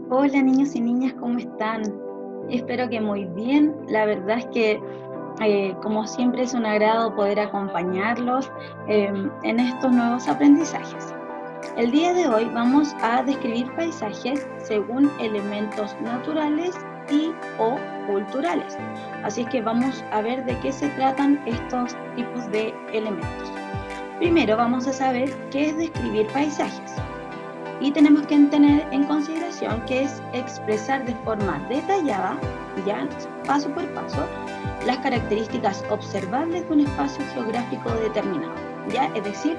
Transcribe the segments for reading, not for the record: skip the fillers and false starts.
Hola niños y niñas, ¿cómo están? Espero que muy bien. La verdad es que como siempre es un agrado poder acompañarlos en estos nuevos aprendizajes. El día de hoy vamos a describir paisajes según elementos naturales y o culturales. Así es que vamos a ver de qué se tratan estos tipos de elementos. Primero vamos a saber qué es describir paisajes. Y tenemos que tener en consideración que es expresar de forma detallada, ya paso por paso, las características observables de un espacio geográfico determinado, ya es decir,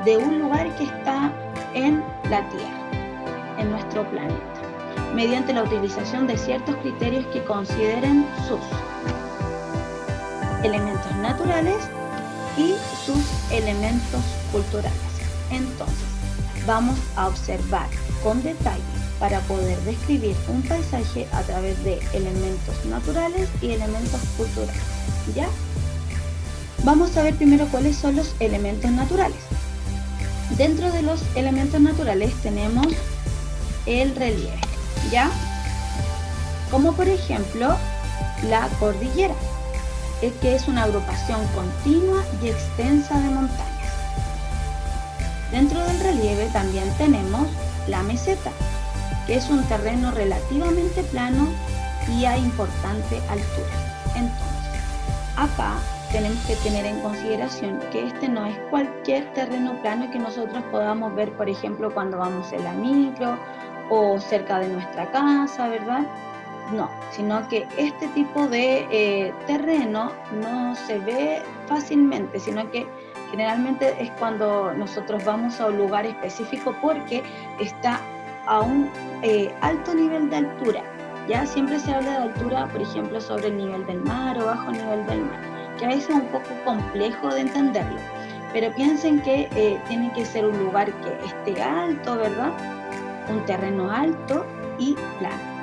de un lugar que está en la Tierra, en nuestro planeta, mediante la utilización de ciertos criterios que consideren sus elementos naturales y sus elementos culturales. Entonces, vamos a observar con detalle para poder describir un paisaje a través de elementos naturales y elementos culturales. ¿Ya? Vamos a ver primero cuáles son los elementos naturales. Dentro de los elementos naturales tenemos el relieve, ¿ya? Como por ejemplo la cordillera, que es una agrupación continua y extensa de montañas. Dentro del relieve también tenemos la meseta, que es un terreno relativamente plano y a importante altura. Entonces, acá tenemos que tener en consideración que este no es cualquier terreno plano que nosotros podamos ver, por ejemplo, cuando vamos en la micro o cerca de nuestra casa, ¿verdad? No, sino que este tipo de terreno no se ve fácilmente, sino que generalmente es cuando nosotros vamos a un lugar específico porque está a un alto nivel de altura. Ya siempre se habla de altura, por ejemplo, sobre el nivel del mar o bajo el nivel del mar, que a veces es un poco complejo de entenderlo. Pero piensen que tiene que ser un lugar que esté alto, ¿verdad? Un terreno alto y plano.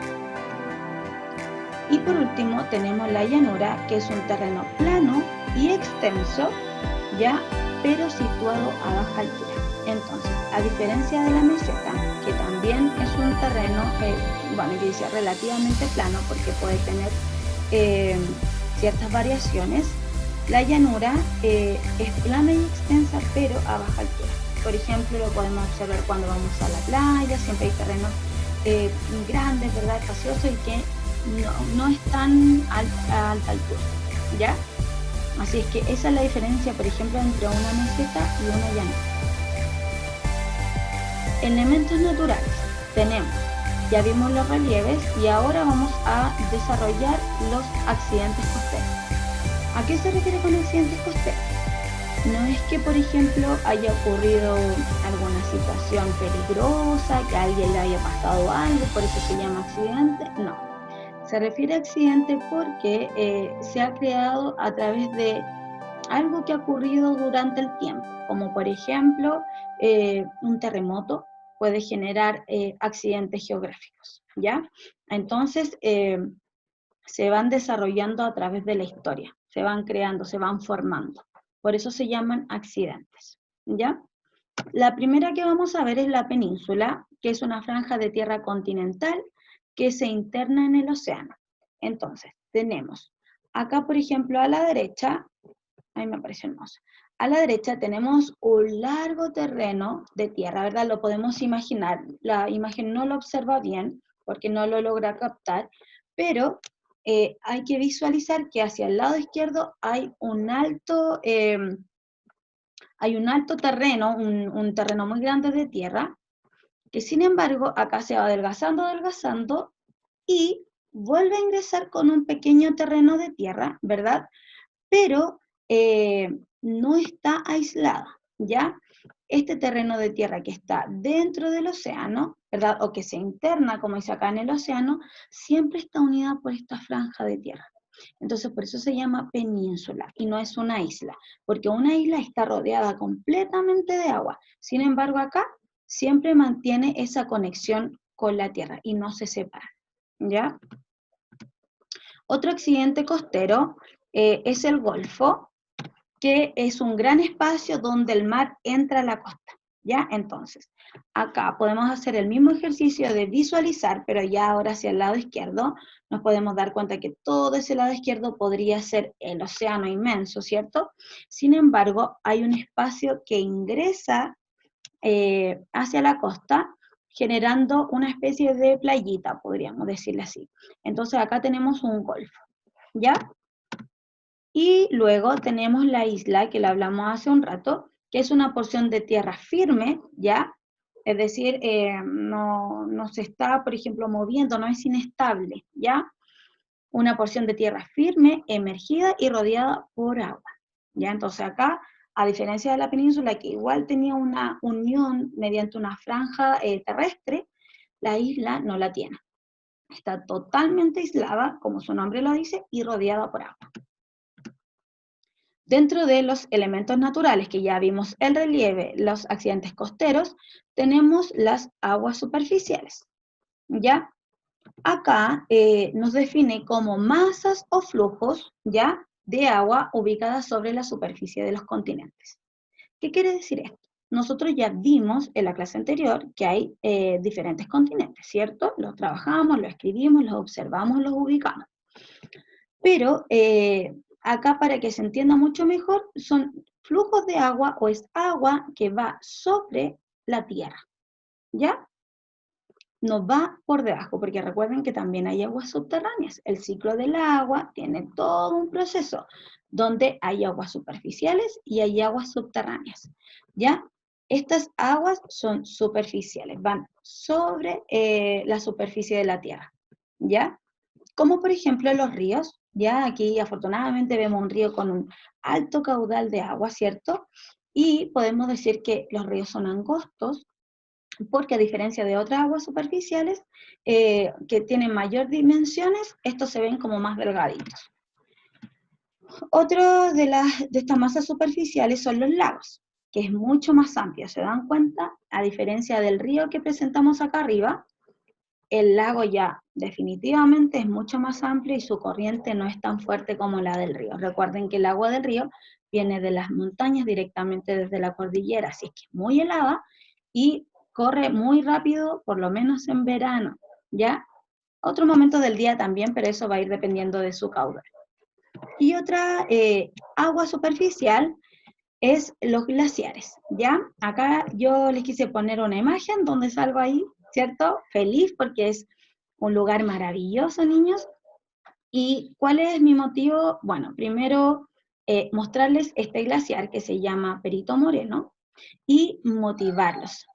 Y por último tenemos la llanura, que es un terreno plano y extenso, ya, pero situado a baja altura. Entonces, a diferencia de la meseta, que también es un terreno, bueno, yo decía relativamente plano porque puede tener ciertas variaciones, la llanura es plana y extensa, pero a baja altura. Por ejemplo, lo podemos observar cuando vamos a la playa, siempre hay terrenos grandes, ¿verdad? Espaciosos y que no es tan a alta altura, ¿ya? Así es que esa es la diferencia, por ejemplo, entre una meseta y una llanura. Elementos naturales. Tenemos, ya vimos los relieves y ahora vamos a desarrollar los accidentes costeros. ¿A qué se refiere con accidentes costeros? No es que, por ejemplo, haya ocurrido alguna situación peligrosa, que a alguien le haya pasado algo, por eso se llama accidente, no. Se refiere a accidente porque se ha creado a través de algo que ha ocurrido durante el tiempo, como por ejemplo un terremoto puede generar accidentes geográficos, ¿ya? Entonces se van desarrollando a través de la historia, se van creando, se van formando. Por eso se llaman accidentes, ¿ya? La primera que vamos a ver es la península, que es una franja de tierra continental que se interna en el océano. Entonces, tenemos acá, por ejemplo, a la derecha, ahí me apareció hermoso, a la derecha tenemos un largo terreno de tierra, ¿verdad? Lo podemos imaginar, la imagen no lo observa bien porque no lo logra captar, pero hay que visualizar que hacia el lado izquierdo hay un alto terreno, un terreno muy grande de tierra, que sin embargo acá se va adelgazando, adelgazando y vuelve a ingresar con un pequeño terreno de tierra, ¿verdad? Pero no está aislada, ¿ya? Este terreno de tierra que está dentro del océano, ¿verdad? O que se interna, como dice acá en el océano, siempre está unida por esta franja de tierra. Entonces, por eso se llama península y no es una isla, porque una isla está rodeada completamente de agua. Sin embargo, acá siempre mantiene esa conexión con la tierra y no se separa, ¿ya? Otro accidente costero es el Golfo, que es un gran espacio donde el mar entra a la costa. ¿Ya? Entonces, acá podemos hacer el mismo ejercicio de visualizar, pero ya ahora hacia el lado izquierdo, nos podemos dar cuenta que todo ese lado izquierdo podría ser el océano inmenso, ¿cierto? Sin embargo, hay un espacio que ingresa hacia la costa, generando una especie de playita, podríamos decirle así. Entonces acá tenemos un golfo, ¿ya? Y luego tenemos la isla, que la hablamos hace un rato, que es una porción de tierra firme, ¿ya? Es decir, no se está, por ejemplo, moviendo, no es inestable, ¿ya? Una porción de tierra firme, emergida y rodeada por agua, ¿ya? Entonces acá, a diferencia de la península, que igual tenía una unión mediante una franja terrestre, la isla no la tiene. Está totalmente aislada, como su nombre lo dice, y rodeada por agua. Dentro de los elementos naturales, que ya vimos el relieve, los accidentes costeros, tenemos las aguas superficiales, ¿ya? Acá nos define como masas o flujos, ¿ya? De agua ubicadas sobre la superficie de los continentes. ¿Qué quiere decir esto? Nosotros ya vimos en la clase anterior que hay diferentes continentes, ¿cierto? Los trabajamos, los escribimos, los observamos, los ubicamos. Pero acá, para que se entienda mucho mejor, son flujos de agua o es agua que va sobre la tierra, ¿ya? No va por debajo, porque recuerden que también hay aguas subterráneas. El ciclo del agua tiene todo un proceso donde hay aguas superficiales y hay aguas subterráneas, ¿ya? Estas aguas son superficiales, van sobre la superficie de la tierra, ¿ya? Como por ejemplo los ríos, ya aquí afortunadamente vemos un río con un alto caudal de agua, ¿cierto? Y podemos decir que los ríos son angostos, porque a diferencia de otras aguas superficiales que tienen mayor dimensiones, estos se ven como más delgaditos. Otro de estas masas superficiales son los lagos, que es mucho más amplio, ¿se dan cuenta? A diferencia del río que presentamos acá arriba, el lago ya definitivamente es mucho más amplio y su corriente no es tan fuerte como la del río. Recuerden que el agua del río viene de las montañas directamente desde la cordillera, así es que es muy helada y corre muy rápido, por lo menos en verano, ¿ya? Otro momento del día también, pero eso va a ir dependiendo de su caudal. Y otra agua superficial es los glaciares, ¿ya? Acá yo les quise poner una imagen donde salgo ahí, ¿cierto? Feliz porque es un lugar maravilloso, niños. ¿Y cuál es mi motivo? Bueno, primero mostrarles este glaciar que se llama Perito Moreno y motivarlos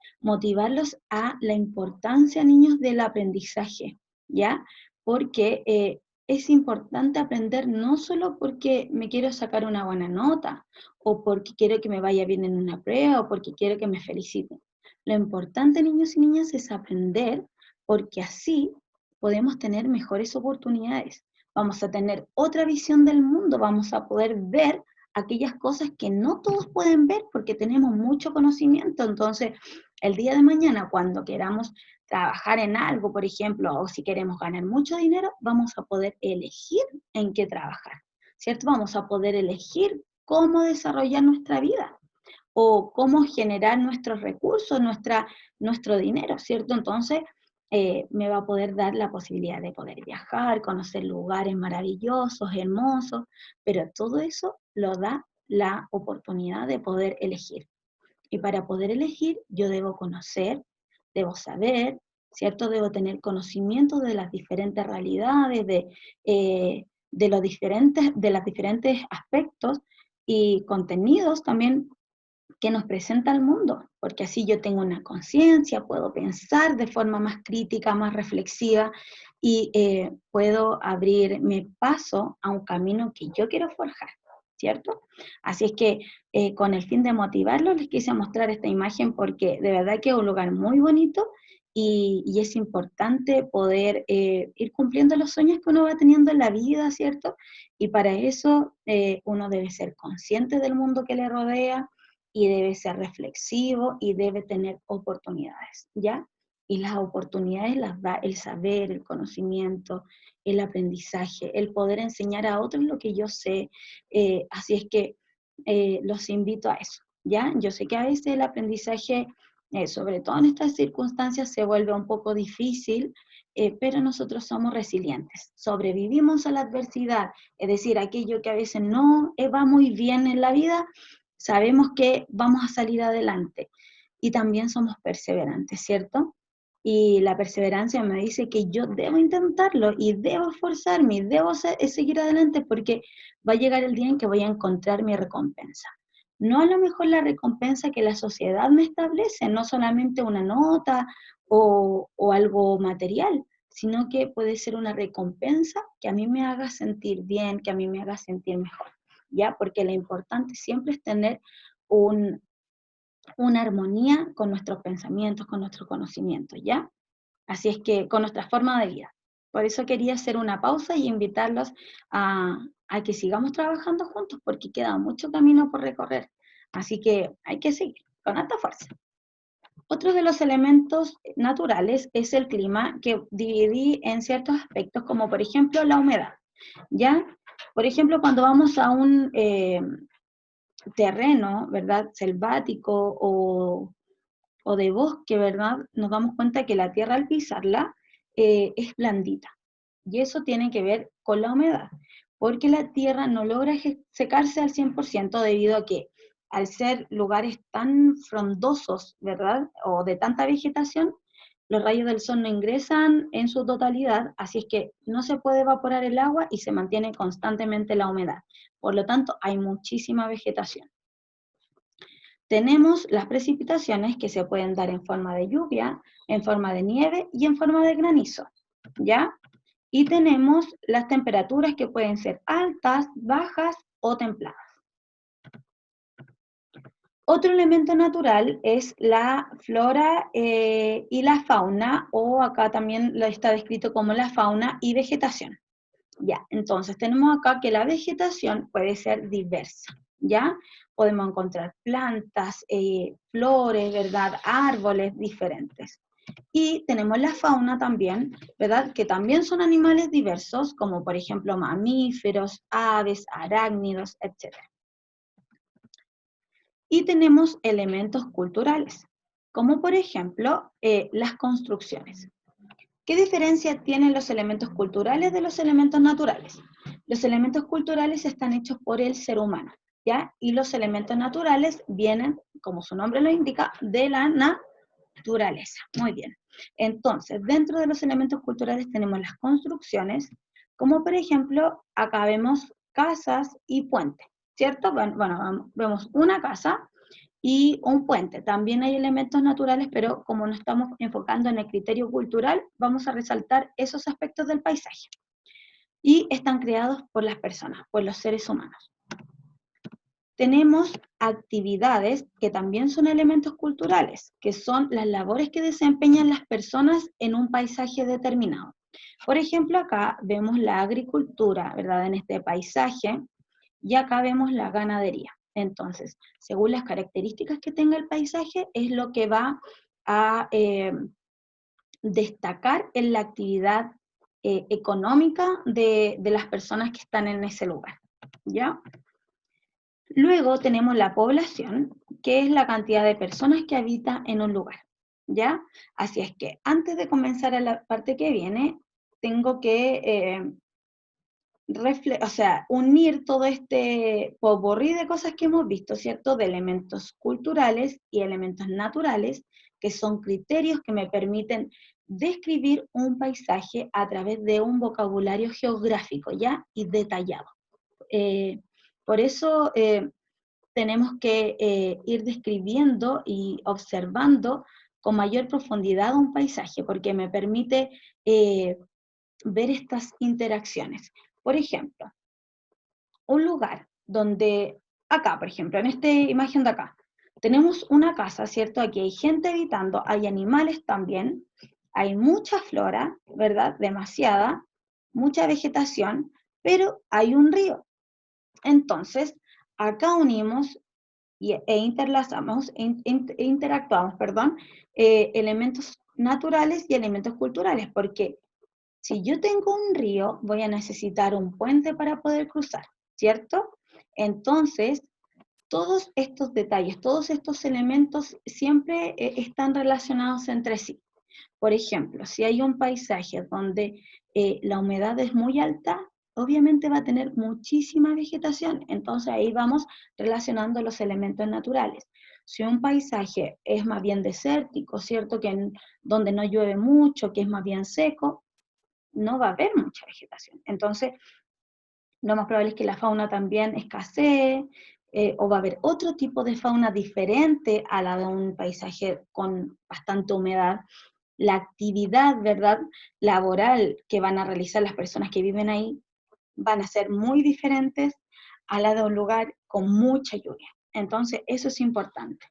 a la importancia, niños, del aprendizaje, ¿ya? Porque es importante aprender no solo porque me quiero sacar una buena nota, o porque quiero que me vaya bien en una prueba, o porque quiero que me feliciten. Lo importante, niños y niñas, es aprender, porque así podemos tener mejores oportunidades. Vamos a tener otra visión del mundo, vamos a poder ver aquellas cosas que no todos pueden ver porque tenemos mucho conocimiento. Entonces, el día de mañana, cuando queramos trabajar en algo, por ejemplo, o si queremos ganar mucho dinero, vamos a poder elegir en qué trabajar, ¿cierto? Vamos a poder elegir cómo desarrollar nuestra vida o cómo generar nuestros recursos, nuestro dinero, ¿cierto? Entonces, me va a poder dar la posibilidad de poder viajar, conocer lugares maravillosos, hermosos, pero todo eso lo da la oportunidad de poder elegir. Y para poder elegir, yo debo conocer, debo saber, ¿cierto? Debo tener conocimiento de las diferentes realidades, de los diferentes aspectos y contenidos también que nos presenta el mundo, porque así yo tengo una conciencia, puedo pensar de forma más crítica, más reflexiva y puedo abrirme paso a un camino que yo quiero forjar, ¿cierto? Así es que con el fin de motivarlos les quise mostrar esta imagen porque de verdad que es un lugar muy bonito y es importante poder ir cumpliendo los sueños que uno va teniendo en la vida, ¿cierto? Y para eso uno debe ser consciente del mundo que le rodea, y debe ser reflexivo y debe tener oportunidades, ¿ya? Y las oportunidades las da el saber, el conocimiento, el aprendizaje, el poder enseñar a otros lo que yo sé. Así es que los invito a eso, ¿ya? Yo sé que a veces el aprendizaje, sobre todo en estas circunstancias, se vuelve un poco difícil, pero nosotros somos resilientes, sobrevivimos a la adversidad, es decir, aquello que a veces no va muy bien en la vida, sabemos que vamos a salir adelante y también somos perseverantes, ¿cierto? Y la perseverancia me dice que yo debo intentarlo y debo esforzarme y debo seguir adelante porque va a llegar el día en que voy a encontrar mi recompensa. No a lo mejor la recompensa que la sociedad me establece, no solamente una nota o algo material, sino que puede ser una recompensa que a mí me haga sentir bien, que a mí me haga sentir mejor, ¿ya? Porque lo importante siempre es tener un, una armonía con nuestros pensamientos, con nuestros conocimientos, ¿ya? Así es que con nuestra forma de vida. Por eso quería hacer una pausa y invitarlos a que sigamos trabajando juntos, porque queda mucho camino por recorrer. Así que hay que seguir con alta fuerza. Otro de los elementos naturales es el clima, que dividí en ciertos aspectos, como por ejemplo la humedad. ¿Ya? Por ejemplo, cuando vamos a un terreno, ¿verdad? Selvático o de bosque, ¿verdad? Nos damos cuenta que la tierra al pisarla es blandita. Y eso tiene que ver con la humedad, porque la tierra no logra secarse al 100% debido a que al ser lugares tan frondosos, ¿verdad? O de tanta vegetación, los rayos del sol no ingresan en su totalidad, así es que no se puede evaporar el agua y se mantiene constantemente la humedad. Por lo tanto, hay muchísima vegetación. Tenemos las precipitaciones que se pueden dar en forma de lluvia, en forma de nieve y en forma de granizo, ¿ya? Y tenemos las temperaturas que pueden ser altas, bajas o templadas. Otro elemento natural es la flora y la fauna, o acá también lo está descrito como la fauna y vegetación. Ya, entonces tenemos acá que la vegetación puede ser diversa, ¿ya? Podemos encontrar plantas, flores, ¿verdad? Árboles diferentes. Y tenemos la fauna también, ¿verdad? Que también son animales diversos, como por ejemplo mamíferos, aves, arácnidos, etc. Y tenemos elementos culturales, como por ejemplo las construcciones. ¿Qué diferencia tienen los elementos culturales de los elementos naturales? Los elementos culturales están hechos por el ser humano, ¿ya? Y los elementos naturales vienen, como su nombre lo indica, de la naturaleza. Muy bien. Entonces, dentro de los elementos culturales tenemos las construcciones, como por ejemplo, acá vemos casas y puentes, ¿cierto? Bueno, vemos una casa y un puente. También hay elementos naturales, pero como nos estamos enfocando en el criterio cultural, vamos a resaltar esos aspectos del paisaje. Y están creados por las personas, por los seres humanos. Tenemos actividades que también son elementos culturales, que son las labores que desempeñan las personas en un paisaje determinado. Por ejemplo, acá vemos la agricultura, ¿verdad? En este paisaje, y acá vemos la ganadería. Entonces, según las características que tenga el paisaje, es lo que va a destacar en la actividad económica de las personas que están en ese lugar, ¿ya? Luego tenemos la población, que es la cantidad de personas que habitan en un lugar, ¿ya? Así es que antes de comenzar a la parte que viene, tengo que unir todo este popurrí de cosas que hemos visto, ¿cierto? De elementos culturales y elementos naturales, que son criterios que me permiten describir un paisaje a través de un vocabulario geográfico, ¿ya? Y detallado. Por eso tenemos que ir describiendo y observando con mayor profundidad un paisaje, porque me permite ver estas interacciones. Por ejemplo, un lugar donde, acá, por ejemplo, en esta imagen de acá, tenemos una casa, ¿cierto? Aquí hay gente habitando, hay animales también, hay mucha flora, ¿verdad? Demasiada, mucha vegetación, pero hay un río. Entonces, acá unimos e interlazamos, interactuamos, perdón, elementos naturales y elementos culturales, porque si yo tengo un río, voy a necesitar un puente para poder cruzar, ¿cierto? Entonces, todos estos detalles, todos estos elementos siempre están relacionados entre sí. Por ejemplo, si hay un paisaje donde la humedad es muy alta, obviamente va a tener muchísima vegetación, entonces ahí vamos relacionando los elementos naturales. Si un paisaje es más bien desértico, ¿cierto? Donde no llueve mucho, que es más bien seco, no va a haber mucha vegetación. Entonces, lo más probable es que la fauna también escasee, o va a haber otro tipo de fauna diferente a la de un paisaje con bastante humedad. La actividad, ¿verdad?, laboral que van a realizar las personas que viven ahí van a ser muy diferentes a la de un lugar con mucha lluvia. Entonces, eso es importante,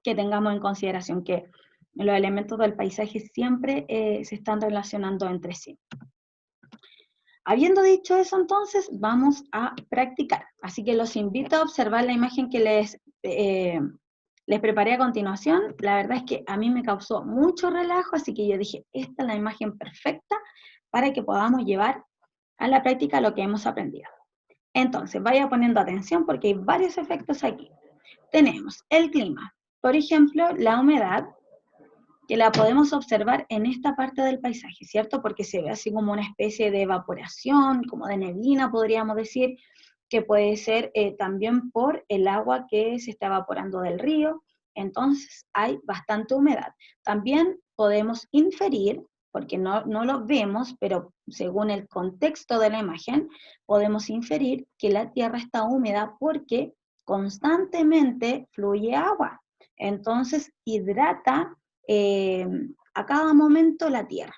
que tengamos en consideración que los elementos del paisaje siempre se están relacionando entre sí. Habiendo dicho eso, entonces, vamos a practicar. Así que los invito a observar la imagen que les preparé a continuación. La verdad es que a mí me causó mucho relajo, así que yo dije, esta es la imagen perfecta para que podamos llevar a la práctica lo que hemos aprendido. Entonces, vaya poniendo atención porque hay varios efectos aquí. Tenemos el clima, por ejemplo, la humedad, que la podemos observar en esta parte del paisaje, ¿cierto? Porque se ve así como una especie de evaporación, como de neblina, podríamos decir, que puede ser también por el agua que se está evaporando del río, entonces hay bastante humedad. También podemos inferir, porque no lo vemos, pero según el contexto de la imagen, podemos inferir que la tierra está húmeda porque constantemente fluye agua. Entonces hidrata a cada momento la tierra.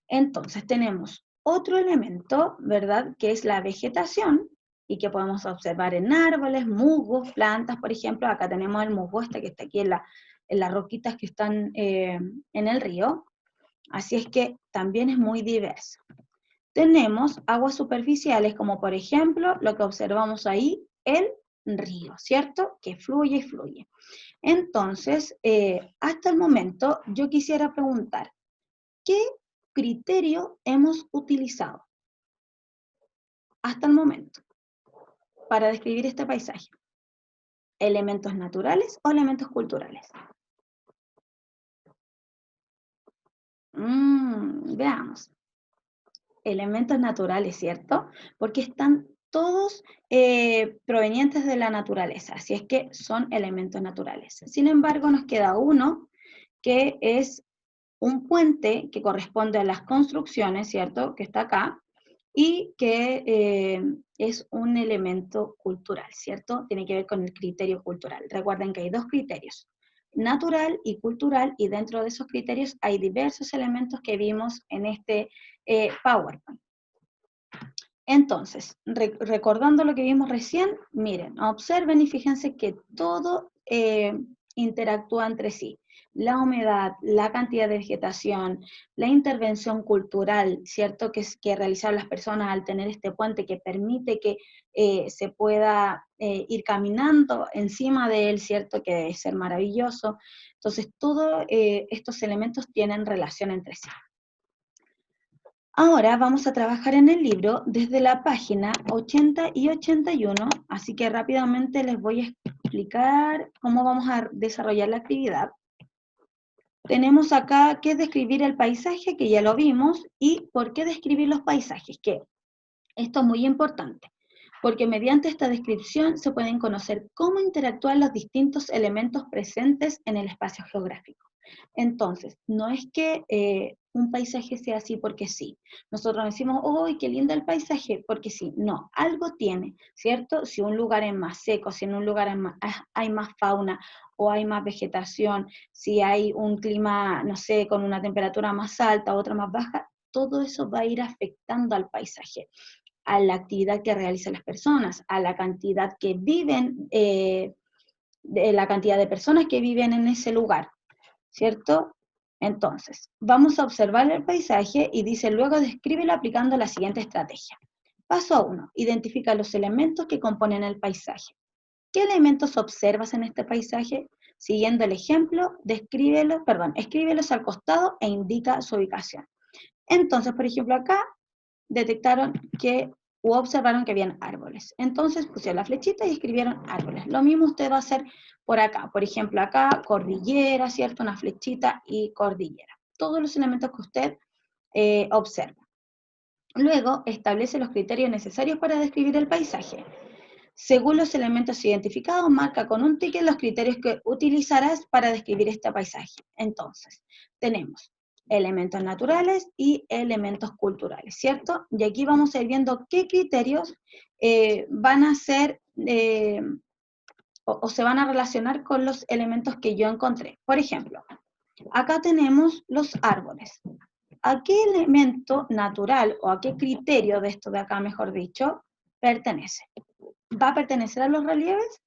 Entonces tenemos otro elemento, ¿verdad?, que es la vegetación, y que podemos observar en árboles, musgos, plantas, por ejemplo. Acá tenemos el musgo que está aquí en las roquitas que están en el río, así es que también es muy diverso. Tenemos aguas superficiales, como por ejemplo lo que observamos ahí, el río, ¿cierto?, que fluye y fluye. Entonces, hasta el momento yo quisiera preguntar, ¿qué criterio hemos utilizado hasta el momento para describir este paisaje? ¿Elementos naturales o elementos culturales? Veamos. Elementos naturales, ¿cierto? Porque están todos provenientes de la naturaleza, así es que son elementos naturales. Sin embargo, nos queda uno que es un puente que corresponde a las construcciones, ¿cierto?, que está acá, y que es un elemento cultural, ¿cierto? Tiene que ver con el criterio cultural. Recuerden que hay dos criterios, natural y cultural, y dentro de esos criterios hay diversos elementos que vimos en este PowerPoint. Entonces, recordando lo que vimos recién, miren, observen y fíjense que todo interactúa entre sí. La humedad, la cantidad de vegetación, la intervención cultural, ¿cierto?, que realizaron las personas al tener este puente que permite que se pueda ir caminando encima de él, ¿cierto?, que debe ser maravilloso. Entonces, todos estos elementos tienen relación entre sí. Ahora vamos a trabajar en el libro desde la página 80 y 81, así que rápidamente les voy a explicar cómo vamos a desarrollar la actividad. Tenemos acá que describir el paisaje, que ya lo vimos, y por qué describir los paisajes, que esto es muy importante, porque mediante esta descripción se pueden conocer cómo interactúan los distintos elementos presentes en el espacio geográfico. Entonces, no es que un paisaje sea así porque sí. Nosotros decimos, ¡uy, qué lindo el paisaje! Porque sí. No, algo tiene, ¿cierto? Si un lugar es más seco, si en un lugar hay más fauna o hay más vegetación, si hay un clima, no sé, con una temperatura más alta, otra más baja, todo eso va a ir afectando al paisaje, a la actividad que realizan las personas, a la cantidad que viven, de la cantidad de personas que viven en ese lugar, ¿cierto? Entonces, vamos a observar el paisaje y dice, luego descríbelo aplicando la siguiente estrategia. Paso 1, identifica los elementos que componen el paisaje. ¿Qué elementos observas en este paisaje? Siguiendo el ejemplo, escríbelos al costado e indica su ubicación. Entonces, por ejemplo, acá detectaron que u observaron que habían árboles. Entonces pusieron la flechita y escribieron árboles. Lo mismo usted va a hacer por acá. Por ejemplo, acá, cordillera, ¿cierto? Una flechita y cordillera. Todos los elementos que usted observa. Luego, establece los criterios necesarios para describir el paisaje. Según los elementos identificados, marca con un ticket los criterios que utilizarás para describir este paisaje. Entonces, tenemos elementos naturales y elementos culturales, ¿cierto? Y aquí vamos a ir viendo qué criterios van a ser o se van a relacionar con los elementos que yo encontré. Por ejemplo, acá tenemos los árboles. ¿A qué elemento natural o a qué criterio de esto de acá, mejor dicho, pertenece? ¿Va a pertenecer a los relieves?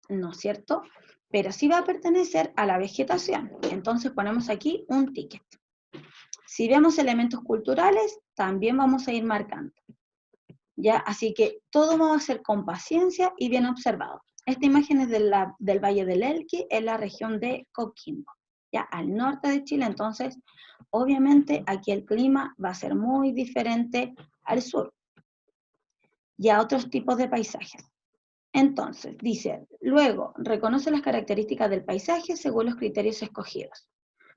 No, ¿cierto? Pero sí va a pertenecer a la vegetación. Entonces ponemos aquí un ticket. Si vemos elementos culturales, también vamos a ir marcando. ¿Ya? Así que todo va a ser con paciencia y bien observado. Esta imagen es del Valle del Elqui, en la región de Coquimbo, ya al norte de Chile. Entonces, obviamente, aquí el clima va a ser muy diferente al sur y a otros tipos de paisajes. Entonces, dice, luego, reconoce las características del paisaje según los criterios escogidos.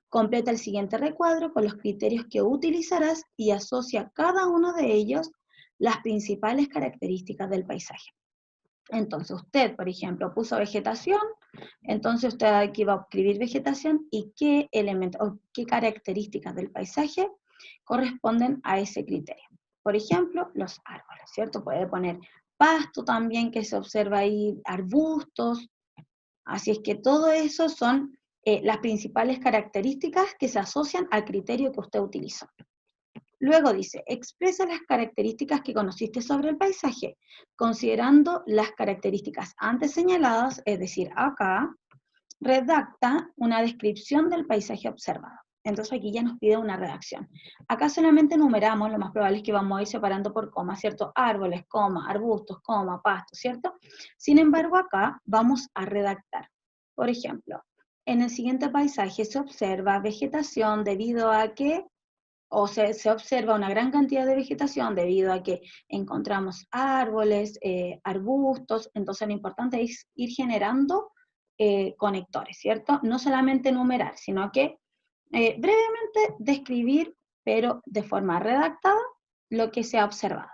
Completa el siguiente recuadro con los criterios que utilizarás y asocia cada uno de ellos las principales características del paisaje. Entonces, usted, por ejemplo, puso vegetación, entonces usted aquí va a escribir vegetación y qué elementos o qué características del paisaje corresponden a ese criterio. Por ejemplo, los árboles, ¿cierto? Puede poner pasto también que se observa ahí, arbustos. Así es que todo eso son las principales características que se asocian al criterio que usted utilizó. Luego dice, expresa las características que conociste sobre el paisaje, considerando las características antes señaladas, es decir, acá, redacta una descripción del paisaje observado. Entonces aquí ya nos pide una redacción. Acá solamente numeramos, lo más probable es que vamos a ir separando por coma, ¿cierto? Árboles, coma, arbustos, coma, pasto, ¿cierto? Sin embargo, acá vamos a redactar. Por ejemplo, en el siguiente paisaje se observa vegetación debido a que o se observa una gran cantidad de vegetación debido a que encontramos árboles, arbustos. Entonces lo importante es ir generando conectores, ¿cierto? No solamente enumerar, sino que brevemente describir, pero de forma redactada, lo que se ha observado.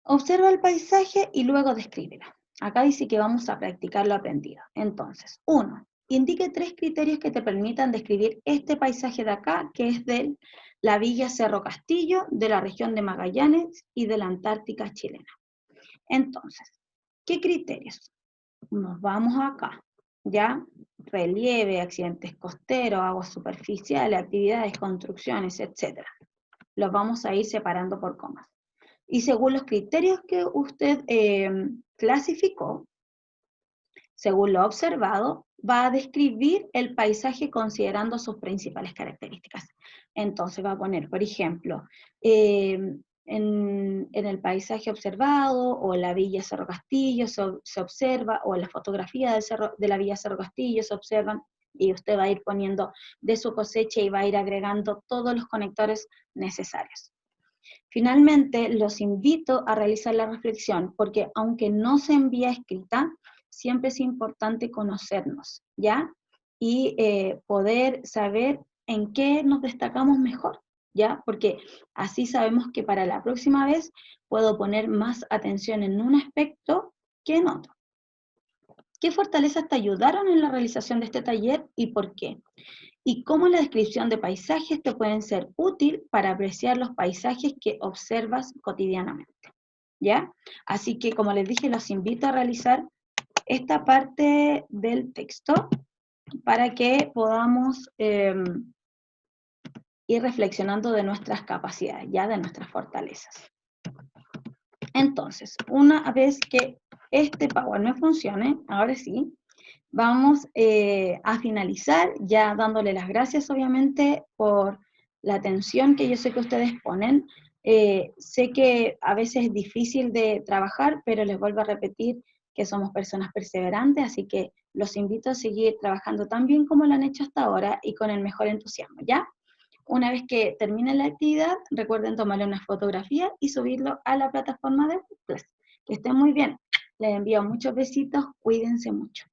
Observa el paisaje y luego descríbelo. Acá dice que vamos a practicar lo aprendido. Entonces, 1. Indique 3 criterios que te permitan describir este paisaje de acá, que es de la Villa Cerro Castillo, de la región de Magallanes y de la Antártica chilena. Entonces, ¿qué criterios? Nos vamos acá, ¿ya? Relieve, accidentes costeros, aguas superficiales, actividades, construcciones, etc. Los vamos a ir separando por comas. Y según los criterios que usted clasificó, según lo observado, va a describir el paisaje considerando sus principales características. Entonces va a poner, por ejemplo, en el paisaje observado, o en la Villa Cerro Castillo se observa, o en la fotografía de la Villa Cerro Castillo se observan, y usted va a ir poniendo de su cosecha y va a ir agregando todos los conectores necesarios. Finalmente, los invito a realizar la reflexión, porque aunque no se envía escrita, siempre es importante conocernos, ¿ya? Y poder saber en qué nos destacamos mejor, ¿ya? Porque así sabemos que para la próxima vez puedo poner más atención en un aspecto que en otro. ¿Qué fortalezas te ayudaron en la realización de este taller y por qué? Y cómo la descripción de paisajes te pueden ser útil para apreciar los paisajes que observas cotidianamente, ¿ya? Así que, como les dije, los invito a realizar esta parte del texto para que podamos ir reflexionando de nuestras capacidades, ya de nuestras fortalezas. Entonces, una vez que este Power me funcione, ahora sí, vamos a finalizar ya dándole las gracias, obviamente, por la atención que yo sé que ustedes ponen. Sé que a veces es difícil de trabajar, pero les vuelvo a repetir que somos personas perseverantes, así que los invito a seguir trabajando tan bien como lo han hecho hasta ahora y con el mejor entusiasmo, ¿ya? Una vez que terminen la actividad, recuerden tomarle una fotografía y subirlo a la plataforma de Plus. Que estén muy bien. Les envío muchos besitos, cuídense mucho.